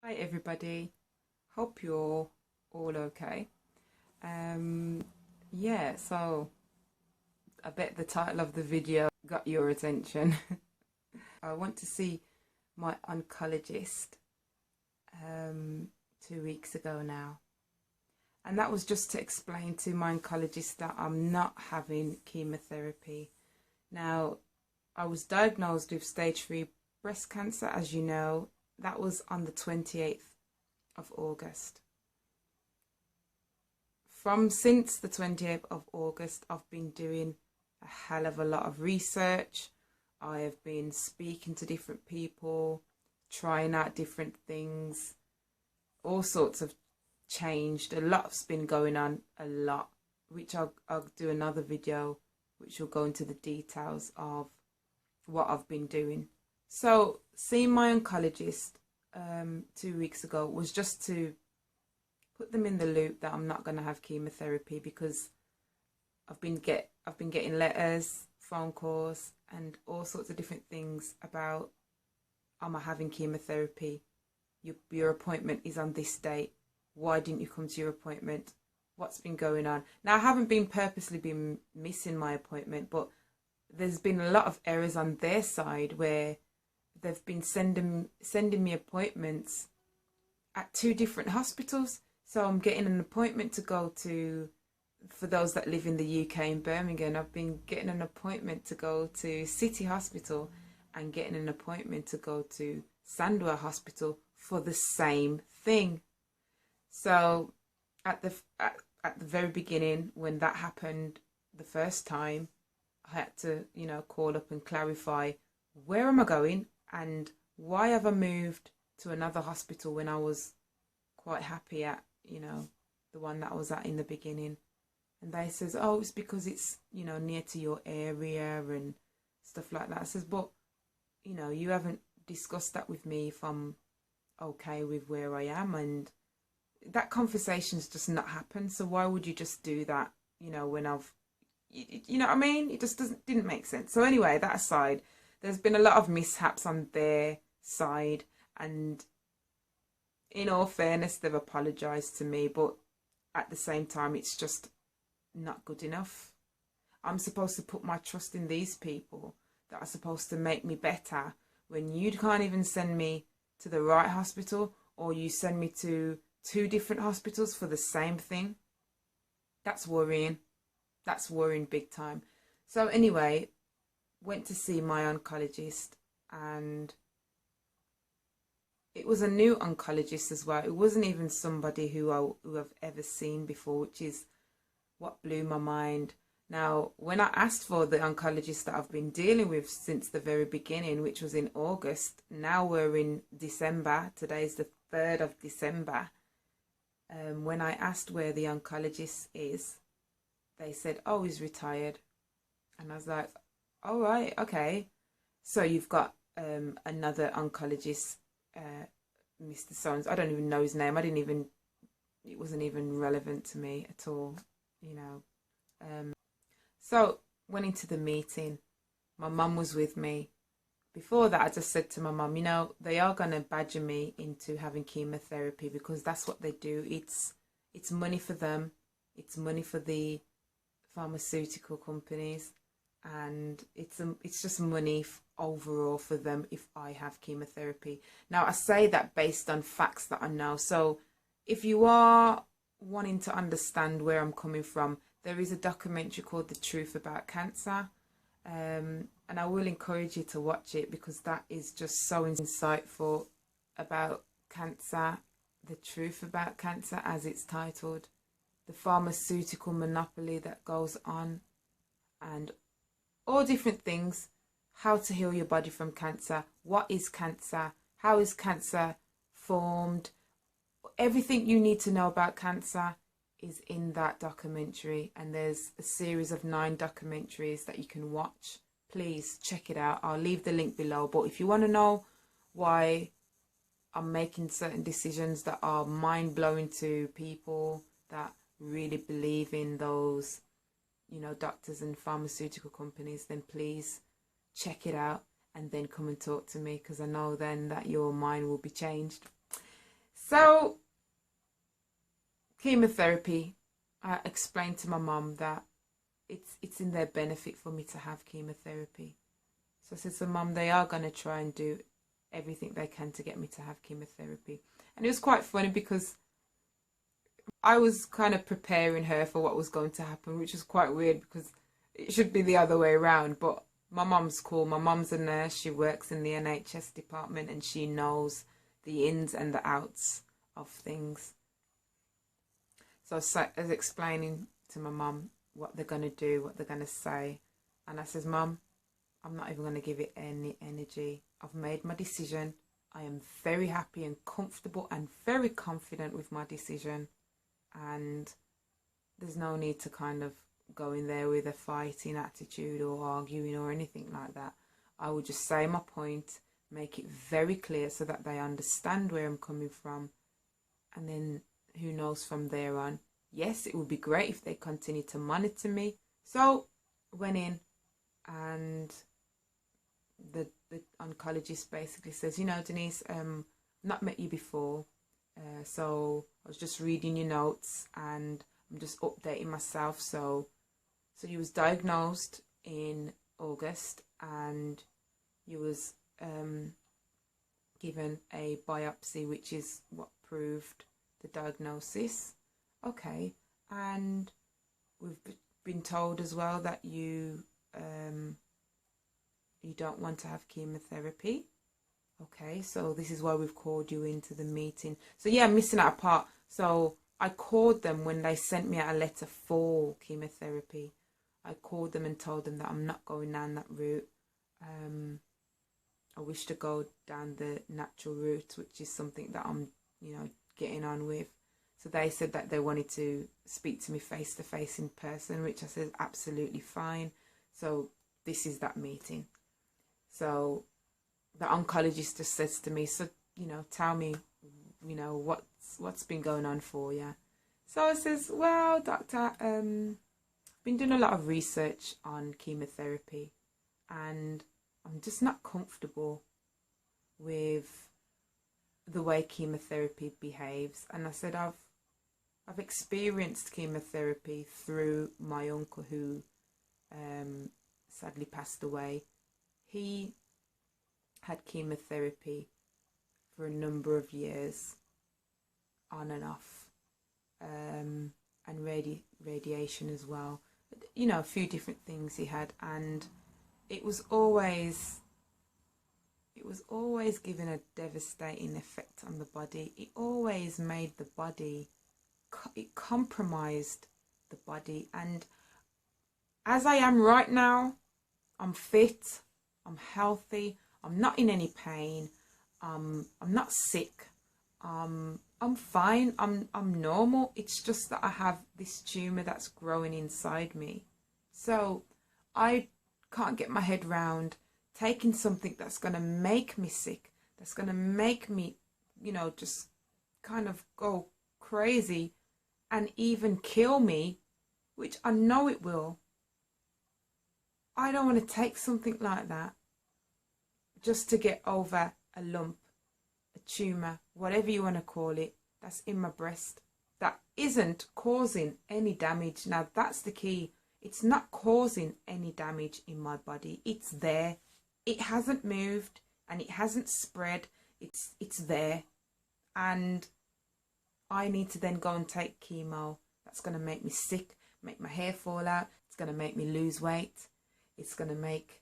Hi everybody, hope you're all okay. Yeah, so I bet the title of the video got your attention. I went to see my oncologist 2 weeks ago now, and that was just to explain to my oncologist that I'm not having chemotherapy. Now, I was diagnosed with stage 3 breast cancer, as you know. That was on the 28th of August. Since the 28th of August, I've been doing a hell of a lot of research. I have been speaking to different people, trying out different things. All sorts have changed. A lot's been going on, which I'll do another video, which will go into the details of what I've been doing. So, seeing my oncologist 2 weeks ago was just to put them in the loop that I'm not going to have chemotherapy, because I've been getting letters, phone calls, and all sorts of different things about, am I having chemotherapy? Your appointment is on this date. Why didn't you come to your appointment? What's been going on? Now, I haven't been purposely been missing my appointment, but there's been a lot of errors on their side where they've been sending me appointments at 2 different hospitals. So I'm getting an appointment to go to, for those that live in the UK in Birmingham, I've been getting an appointment to go to City Hospital and getting an appointment to go to Sandwell Hospital for the same thing. So at the very beginning, when that happened the first time, I had to, call up and clarify, where am I going and why have I moved to another hospital when I was quite happy at, the one that I was at in the beginning. And they says, oh, it's because it's, near to your area and stuff like that. I says, but, you haven't discussed that with me if I'm okay with where I am. And that conversation's just not happened. So why would you just do that, when you know what I mean? It just didn't make sense. So anyway, that aside, there's been a lot of mishaps on their side, and in all fairness, they've apologized to me, but at the same time, it's just not good enough. I'm supposed to put my trust in these people that are supposed to make me better, when you can't even send me to the right hospital, or you send me to 2 different hospitals for the same thing. That's worrying. That's worrying big time. So anyway, went to see my oncologist, and it was a new oncologist as well. It wasn't even somebody who I've ever seen before, which is what blew my mind. Now, when I asked for the oncologist that I've been dealing with since the very beginning, which was in August, now we're in December. Today's the 3rd of December. When I asked where the oncologist is, they said, oh, he's retired. And I was like, all right, okay. So you've got another oncologist, Mr. Sons. I don't even know his name. It wasn't even relevant to me at all, So went into the meeting. My mum was with me. Before that, I just said to my mum, they are going to badger me into having chemotherapy, because that's what they do. It's money for them. It's money for the pharmaceutical companies, and it's just money overall for them if I have chemotherapy. Now, I say that based on facts that I know. So if you are wanting to understand where I'm coming from, there is a documentary called The Truth About Cancer, and I will encourage you to watch it, because that is just so insightful about cancer. The Truth About Cancer, as it's titled. The pharmaceutical monopoly that goes on, and all different things. How to heal your body from cancer. What is cancer? How is cancer formed? Everything you need to know about cancer is in that documentary, and there's a series of 9 documentaries that you can watch. Please check it out. I'll leave the link below. But if you want to know why I'm making certain decisions that are mind-blowing to people that really believe in those, doctors and pharmaceutical companies, then please check it out and then come and talk to me, because I know then that your mind will be changed. So, chemotherapy, I explained to my mum that it's in their benefit for me to have chemotherapy. So I said, so mum, they are going to try and do everything they can to get me to have chemotherapy. And it was quite funny because I was kind of preparing her for what was going to happen, which was quite weird because it should be the other way around. But my mum's cool. My mum's a nurse. She works in the NHS department and she knows the ins and the outs of things. So I was explaining to my mum what they're going to do, what they're going to say. And I says, Mum, I'm not even going to give it any energy. I've made my decision. I am very happy and comfortable and very confident with my decision. And there's no need to kind of go in there with a fighting attitude or arguing or anything like that. I will just say my point, make it very clear so that they understand where I'm coming from. And then who knows from there on. Yes, it would be great if they continue to monitor me. So went in and the oncologist basically says, you know, Denise, not met you before. So I was just reading your notes and I'm just updating myself. So you was diagnosed in August and you was given a biopsy, which is what proved the diagnosis. Okay, and we've been told as well that you don't want to have chemotherapy. Okay, so this is why we've called you into the meeting. So yeah, I'm missing out a part. So I called them when they sent me out a letter for chemotherapy. I called them and told them that I'm not going down that route. I wish to go down the natural route, which is something that I'm, you know, getting on with. So they said that they wanted to speak to me face to face in person, which I said absolutely fine. So this is that meeting. So the oncologist just says to me, so, you know, tell me, you know, what's been going on for you. So I says, well, doctor, I've been doing a lot of research on chemotherapy and I'm just not comfortable with the way chemotherapy behaves. And I said, I've experienced chemotherapy through my uncle who sadly passed away. He had chemotherapy for a number of years, on and off, and radiation as well. You know, a few different things he had, and it was always giving a devastating effect on the body. It always made the body, it compromised the body. And as I am right now, I'm fit, I'm healthy, I'm not in any pain, I'm not sick, I'm fine, I'm normal. It's just that I have this tumour that's growing inside me. So I can't get my head round taking something that's going to make me sick, that's going to make me, you know, just kind of go crazy and even kill me, which I know it will. I don't want to take something like that just to get over a lump, a tumour, whatever you want to call it, that's in my breast, that isn't causing any damage. Now that's the key. It's not causing any damage in my body. It's there. It hasn't moved and it hasn't spread. It's there. And I need to then go and take chemo. That's going to make me sick, make my hair fall out. It's going to make me lose weight. It's going to make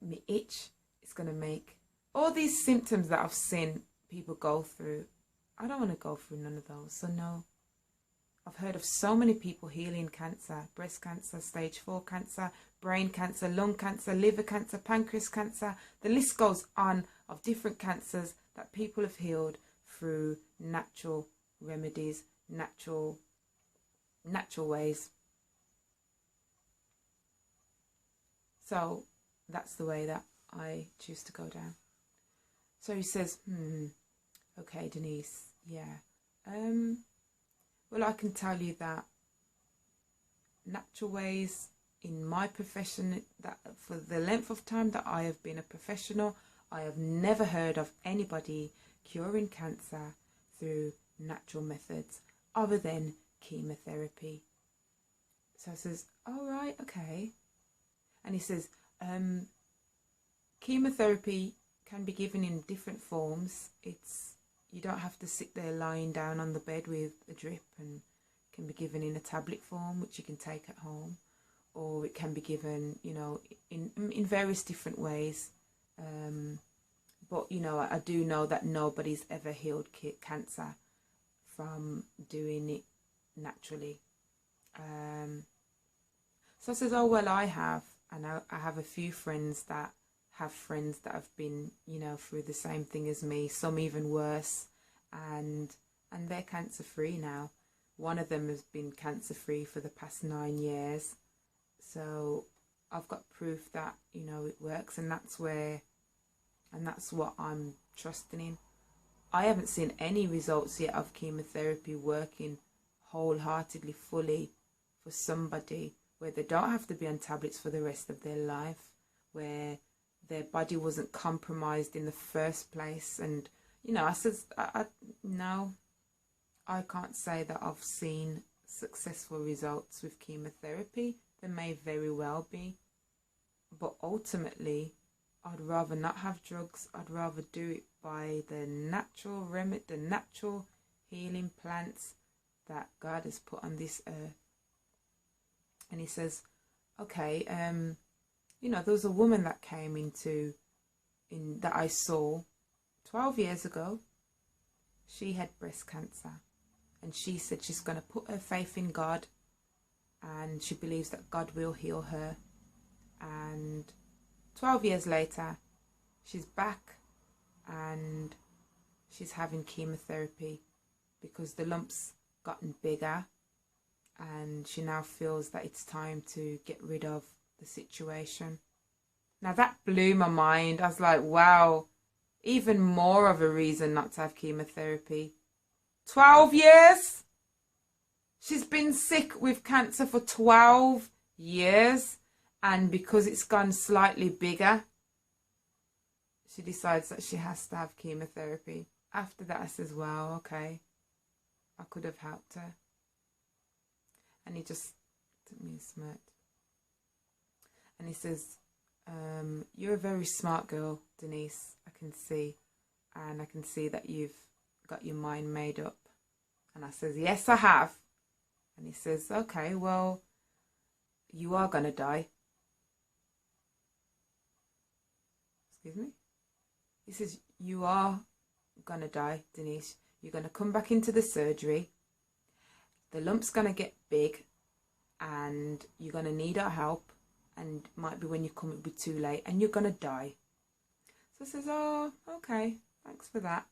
me itch. It's going to make all these symptoms that I've seen people go through. I don't want to go through none of those. So no. I've heard of so many people healing cancer, breast cancer, stage 4 cancer, brain cancer, lung cancer, liver cancer, pancreas cancer. The list goes on of different cancers that people have healed through natural remedies, natural ways. So that's the way that I choose to go down. So he says, okay, Denise, yeah. Well, I can tell you that natural ways in my profession, that for the length of time that I have been a professional, I have never heard of anybody curing cancer through natural methods other than chemotherapy. So I says, all right, okay. And he says, chemotherapy can be given in different forms. You don't have to sit there lying down on the bed with a drip, and can be given in a tablet form, which you can take at home, or it can be given, in various different ways. But, I do know that nobody's ever healed cancer from doing it naturally. So I says, oh, well, I have. And I have a few friends that have been, through the same thing as me, some even worse. And they're cancer free now. One of them has been cancer free for the past 9 years. So I've got proof that, it works. And that's what I'm trusting in. I haven't seen any results yet of chemotherapy working wholeheartedly, fully for somebody where they don't have to be on tablets for the rest of their life, where their body wasn't compromised in the first place. And, I said, no, I can't say that I've seen successful results with chemotherapy. There may very well be. But ultimately, I'd rather not have drugs. I'd rather do it by the natural remedy, the natural healing plants that God has put on this earth. And he says, okay, there was a woman that came that I saw 12 years ago. She had breast cancer, and she said she's going to put her faith in God, and she believes that God will heal her. And 12 years later, she's back, and she's having chemotherapy because the lump's gotten bigger, and she now feels that it's time to get rid of the situation. Now that blew my mind. I was like, wow, even more of a reason not to have chemotherapy. 12 years? She's been sick with cancer for 12 years, and because it's gone slightly bigger, she decides that she has to have chemotherapy. After that, I says, wow, okay, I could have helped her. And he just took me and smirked. And he says, you're a very smart girl, Denise, I can see. And I can see that you've got your mind made up. And I says, yes, I have. And he says, okay, well, you are going to die. Excuse me? He says, you are going to die, Denise. You're going to come back into the surgery. The lump's going to get big, and you're going to need our help. And might be when you come, it'll be too late, and you're going to die. So I says, oh, okay, thanks for that.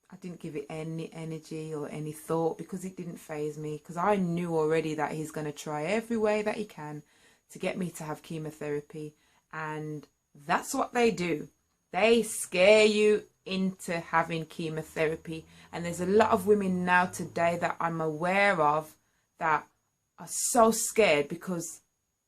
I didn't give it any energy or any thought, because it didn't faze me, because I knew already that he's going to try every way that he can to get me to have chemotherapy. And that's what they do. They scare you into having chemotherapy. And there's a lot of women now today that I'm aware of that are so scared because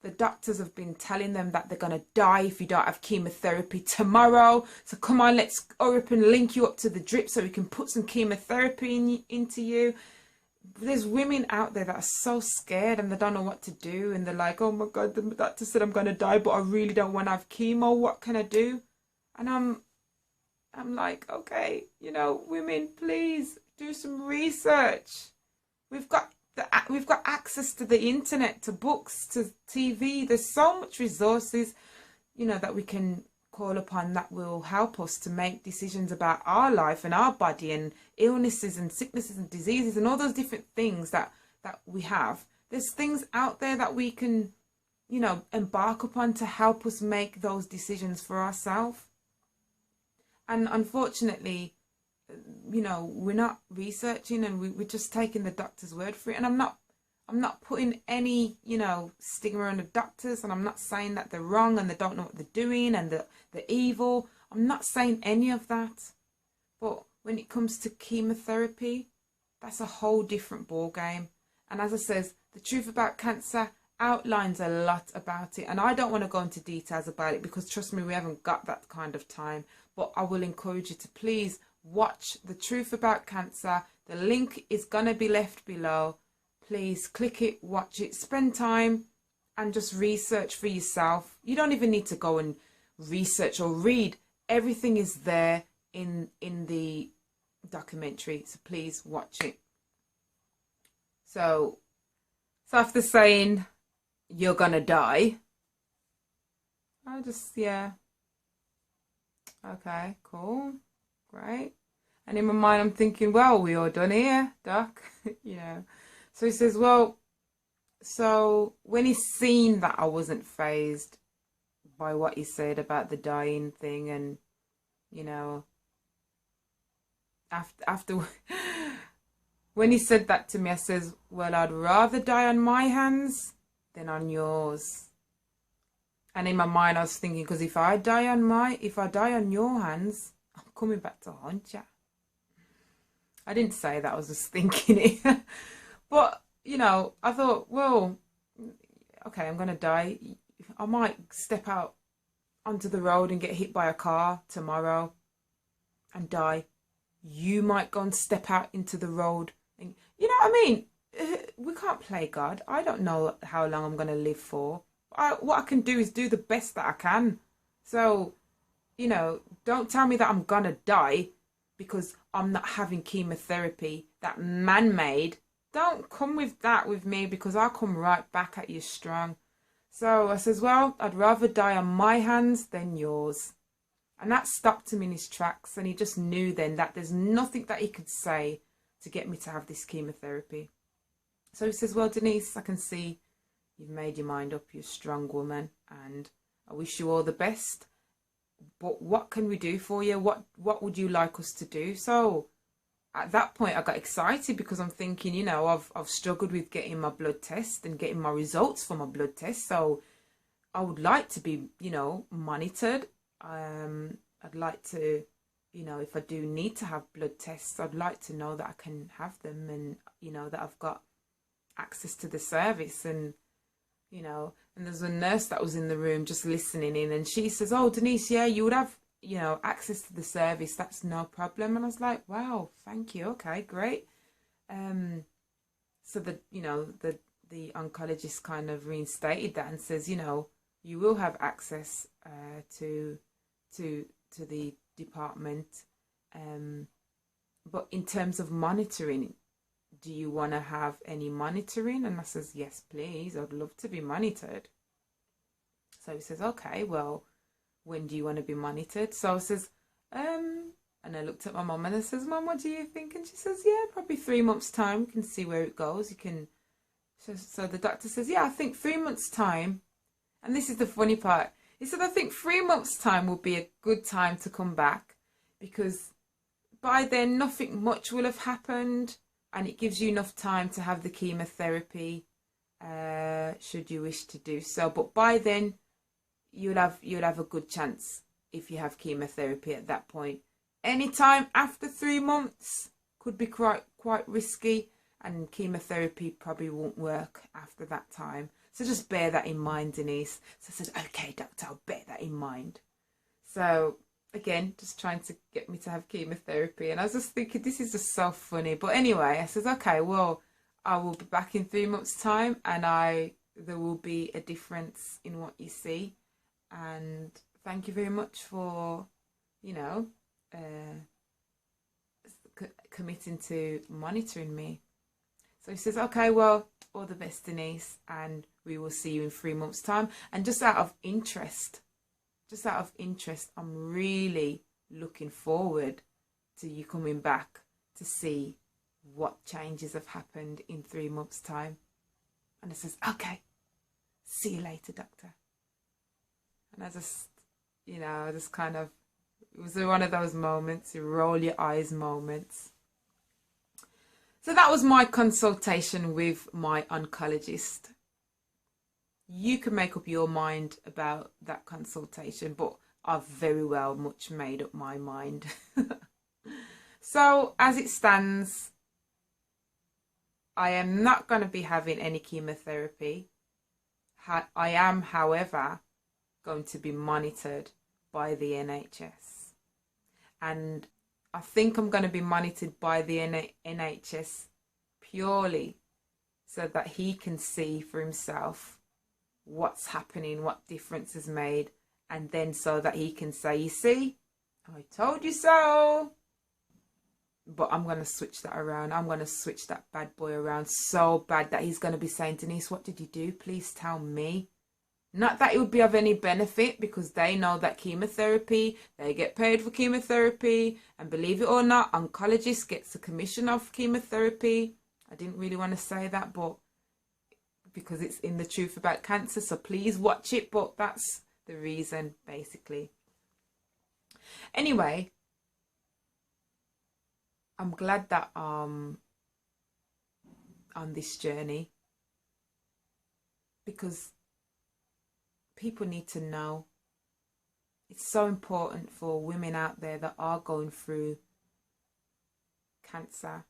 the doctors have been telling them that they're going to die if you don't have chemotherapy tomorrow. So come on, let's hurry up and link you up to the drip so we can put some chemotherapy into you. There's women out there that are so scared and they don't know what to do. And they're like, oh my God, the doctor said I'm going to die, but I really don't want to have chemo. What can I do? And I'm like, okay, women, please do some research. We've got access to the internet, to books, to TV. There's so much resources, that we can call upon that will help us to make decisions about our life and our body and illnesses and sicknesses and diseases and all those different things that we have. There's things out there that we can, embark upon to help us make those decisions for ourselves. And unfortunately, we're not researching, and we're just taking the doctor's word for it. And I'm not putting any, stigma on the doctors, and I'm not saying that they're wrong and they don't know what they're doing and they're evil. I'm not saying any of that. But when it comes to chemotherapy, that's a whole different ball game. And as I says, the truth about cancer outlines a lot about it. And I don't want to go into details about it because, trust me, we haven't got that kind of time. But I will encourage you to please watch The Truth About Cancer. The link is going to be left below. Please click it, watch it, spend time and just research for yourself. You don't even need to go and research or read. Everything is there in the documentary. So please watch it. So after saying you're going to die, I just, yeah. Okay, cool. Great. And in my mind, I'm thinking, well, we all done here, Doc. You know. So he says, well, so when he's seen that I wasn't fazed by what he said about the dying thing, and, you know, after when he said that to me, I says, well, I'd rather die on my hands than on yours. And in my mind, I was thinking, because if I die on your hands, I'm coming back to haunt you. I didn't say that, I was just thinking it. But, you know, I thought, well, okay, I'm going to die. I might step out onto the road and get hit by a car tomorrow and die. You might go and step out into the road. And, you know what I mean? We can't play God. I don't know how long I'm going to live for. What I can do is do the best that I can. So, you know, don't tell me that I'm going to die because I'm not having chemotherapy, that man-made. Don't come with that with me, because I'll come right back at you strong. So I says, well, I'd rather die on my hands than yours. And that stopped him in his tracks. And he just knew then that there's nothing that he could say to get me to have this chemotherapy. So he says, well, Denise, I can see you've made your mind up. You're a strong woman. And I wish you all the best. But what can we do for you? What would you like us to do? So at that point, I got excited, because I'm thinking, you know, I've struggled with getting my blood test and getting my results for my blood test. So I would like to be, you know, monitored. I'd like to, you know, if I do need to have blood tests, I'd like to know that I can have them, and, you know, that I've got access to the service. And, you know, and there's a nurse that was in the room just listening in, and she says, oh, Denise, yeah, you would have, you know, access to the service. That's no problem. And I was like, wow, thank you. Okay, great. So the, you know, the oncologist kind of reinstated that and says, you know, you will have access to the department, but in terms of monitoring, do you want to have any monitoring? And I says, yes, please, I'd love to be monitored. So he says, okay, well, when do you want to be monitored? So I says, and I looked at my mum and I says, Mum, what do you think? And she says, yeah, probably 3 months time. You can see where it goes. You can. So the doctor says, yeah, I think 3 months time. And this is the funny part. He said, I think 3 months time will be a good time to come back, because by then nothing much will have happened, and it gives you enough time to have the chemotherapy, should you wish to do so. But by then, you'll have a good chance if you have chemotherapy at that point. Any time after 3 months could be quite risky, and chemotherapy probably won't work after that time. So just bear that in mind, Denise. So I said, okay, doctor, I'll bear that in mind. So again, just trying to get me to have chemotherapy. And I was just thinking, this is just so funny. But anyway, I said, okay, well, I will be back in 3 months' time, and there will be a difference in what you see. And thank you very much for, you know, committing to monitoring me. So he says, okay, well, all the best, Denise, and we will see you in 3 months' time. And just out of interest, I'm really looking forward to you coming back to see what changes have happened in 3 months' time. And I says, okay, see you later, doctor. And I just, you know, just kind of, it was one of those moments, you roll your eyes moments. So that was my consultation with my oncologist. You can make up your mind about that consultation, but I've very well much made up my mind. So as it stands, I am not going to be having any chemotherapy. I am, however, going to be monitored by the NHS. And I think I'm going to be monitored by the NHS purely so that he can see for himself what's happening, what difference is made, and then so that he can say, you see, I told you so. But I'm going to switch that around. I'm going to switch that bad boy around so bad that he's going to be saying, Denise, what did you do? Please tell me. Not that it would be of any benefit, because they know that chemotherapy, they get paid for chemotherapy. And believe it or not, oncologist gets a commission of chemotherapy. I didn't really want to say that, but because it's in the truth about cancer, so please watch it. But that's the reason, basically. Anyway, I'm glad that on this journey, because people need to know. It's so important for women out there that are going through cancer,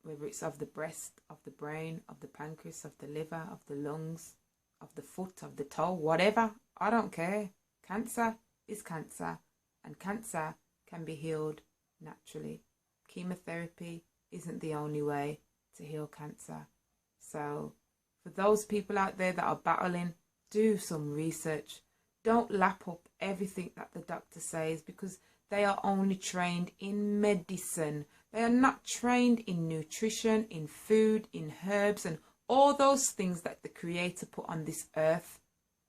whether it's of the breast, of the brain, of the pancreas, of the liver, of the lungs, of the foot, of the toe, whatever. I don't care. Cancer is cancer, and cancer can be healed naturally. Chemotherapy isn't the only way to heal cancer. So for those people out there that are battling, do some research. Don't lap up everything that the doctor says, because they are only trained in medicine. They are not trained in nutrition, in food, in herbs, and all those things that the Creator put on this earth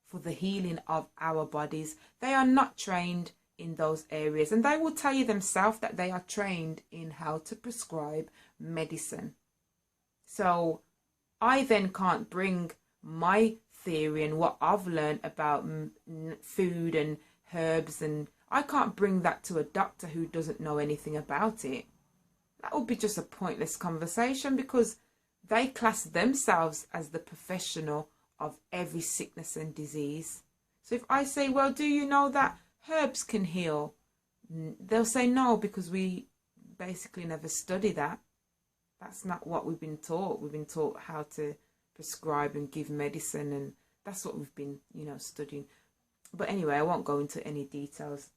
for the healing of our bodies. They are not trained in those areas, and they will tell you themselves that they are trained in how to prescribe medicine. So I then can't bring my theory and what I've learned about food and herbs, and I can't bring that to a doctor who doesn't know anything about it. That would be just a pointless conversation, because they class themselves as the professional of every sickness and disease. So if I say, well, do you know that herbs can heal? They'll say no, because we basically never study that. That's not what we've been taught. We've been taught how to prescribe and give medicine, and that's what we've been, studying. But anyway, I won't go into any details.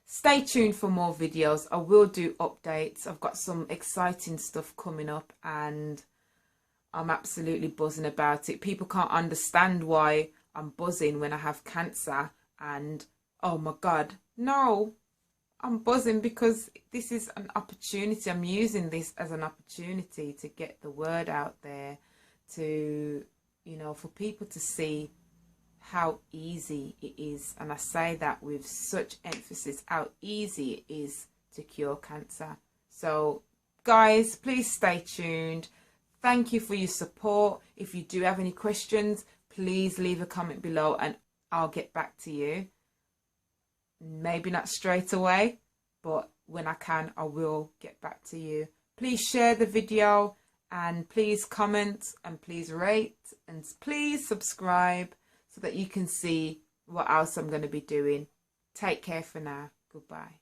Stay tuned for more videos. I will do updates. I've got some exciting stuff coming up, and I'm absolutely buzzing about it. People can't understand why I'm buzzing when I have cancer, and oh my God, no, I'm buzzing because this is an opportunity. I'm using this as an opportunity to get the word out there, to, for people to see how easy it is. And I say that with such emphasis, how easy it is to cure cancer. So guys, please stay tuned. Thank you for your support. If you do have any questions, please leave a comment below and I'll get back to you. Maybe not straight away, but when I can, I will get back to you. Please share the video, and please comment, and please rate, and please subscribe so that you can see what else I'm going to be doing. Take care for now. Goodbye.